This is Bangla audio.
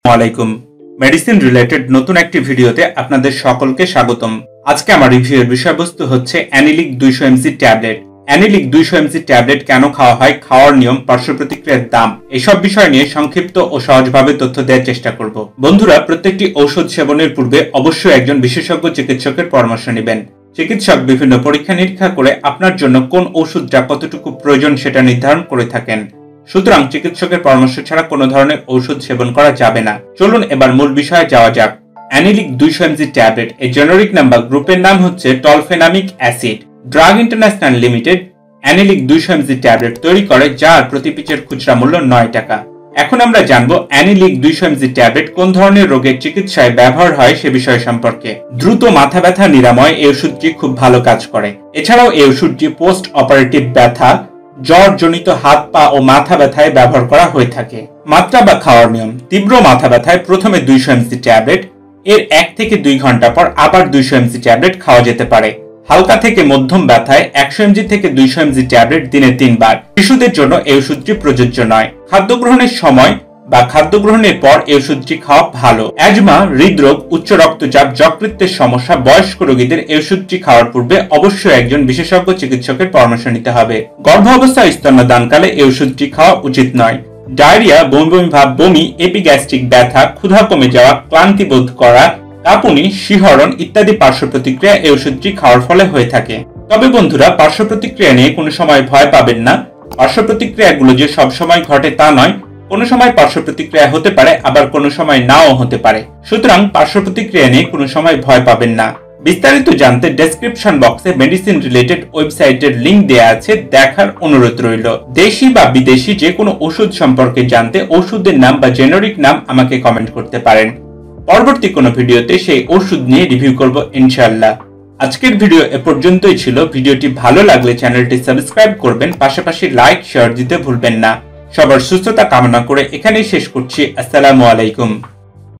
আসসালামু মেডিসিন রিলেটেড নতুন একটি ভিডিওতে আপনাদের সকলকে স্বাগতম। আজকে আমার রিভিউয়ের বিষয়বস্তু হচ্ছে অ্যানিলিক 200 mg ট্যাবলেট। অ্যানিলিক 200 mg ট্যাবলেট কেন খাওয়া হয়, খাওয়ার নিয়ম, পার্শ্ব প্রতিক্রিয়ার দাম, এসব বিষয় নিয়ে সংক্ষিপ্ত ও সহজভাবে তথ্য দেওয়ার চেষ্টা করব। বন্ধুরা, প্রত্যেকটি ঔষধ সেবনের পূর্বে অবশ্যই একজন বিশেষজ্ঞ চিকিৎসকের পরামর্শ নেবেন। চিকিৎসক বিভিন্ন পরীক্ষা নিরীক্ষা করে আপনার জন্য কোন ওষুধটা কতটুকু প্রয়োজন সেটা নির্ধারণ করে থাকেন। সুতরাং চিকিৎসকের পরামর্শ ছাড়া কোনো ধরনের ঔষধ সেবন করা যাবে না। চলুন এবার মূল বিষয়ে যাওয়া যাক। অ্যানিলিক 200 mg ট্যাবলেট এর জেনেরিক নাম্বার গ্রুপের নাম হচ্ছে tolfenamic acid. Drug international limited Anilic 200 mg tablet তৈরি করে, যার প্রতি পিচের খুচরা মূল্য 9 টাকা। এখন আমরা জানবো অ্যানিলিক 200 mg ট্যাবলেট কোন ধরনের রোগের চিকিৎসায় ব্যবহার হয় সে বিষয় সম্পর্কে। দ্রুত মাথা ব্যথা নিরাময় এই ওষুধটি খুব ভালো কাজ করে। এছাড়াও এই ওষুধটি পোস্ট অপারেটিভ ব্যথা, জ্বর জনিত হাত পা ও মাথা ব্যথায় ব্যবহার করা হয়ে থাকে। মাত্রা বা খাওয়ার নিয়ম। তীব্র মাথা ব্যথায় প্রথমে 200 mg ট্যাবলেট, এর 1 থেকে 2 ঘন্টা পর আবার 200 mg ট্যাবলেট খাওয়া যেতে পারে। হালকা থেকে মধ্যম ব্যথায় 100 mg থেকে 200 mg ট্যাবলেট দিনে 3 বার। শিশুদের জন্য এই ওষুধটি প্রযোজ্য নয়। খাদ্য গ্রহণের সময় বা খাদ্য গ্রহণের পর এই ওষুধটি খাওয়া ভালো। অ্যাজমা, হৃদরোগ, উচ্চ রক্তচাপ, যকৃতের সমস্যা, বয়স্ক রোগীদের এই ওষুধটি খাওয়ার পূর্বে অবশ্যই একজন বিশেষজ্ঞ চিকিৎসকের পরামর্শ নিতে হবে। গর্ভাবস্থা স্তন্যদানকালে এই ওষুধটি খাওয়া উচিত নয়। ডায়রিয়া, বমি বমি ভাব, বমি, এপিগ্যাস্ট্রিক ব্যথা, ক্ষুধা কমে যাওয়া, ক্লান্তি বোধ করা, কাঁপুনি, শিহরণ ইত্যাদি পার্শ্ব প্রতিক্রিয়া এই ওষুধটি খাওয়ার ফলে হয়ে থাকে। তবে বন্ধুরা, পার্শ্ব প্রতিক্রিয়া নিয়ে কোনো সময় ভয় পাবেন না। পার্শ্ব প্রতিক্রিয়াগুলো যে সব সময় ঘটে তা নয়। কোনো সময় পার্শ্ব প্রতিক্রিয়া হতে পারে, আবার কোনো সময় নাও হতে পারে। সুতরাং পার্শ্ব প্রতিক্রিয়া নিয়ে কোনো সময় ভয় পাবেন না। বিস্তারিত জানতে ডেসক্রিপশন বক্সে মেডিসিন রিলেটেড ওয়েবসাইটের লিংক দেয়া আছে, দেখার অনুরোধ রইল। দেশি বা বিদেশি যে কোনো ওষুধ সম্পর্কে জানতে ওষুধের নাম বা জেনেরিক নাম আমাকে কমেন্ট করতে পারেন। পরবর্তী কোনো ভিডিওতে সেই ওষুধ নিয়ে রিভিউ করব ইনশাআল্লাহ। আজকের ভিডিও এ পর্যন্তই ছিল। ভিডিওটি ভালো লাগলে চ্যানেলটি সাবস্ক্রাইব করবেন, পাশাপাশি লাইক শেয়ার দিতে ভুলবেন না। সবার সুস্থতা কামনা করে এখানেই শেষ করছি। আসসালামু আলাইকুম।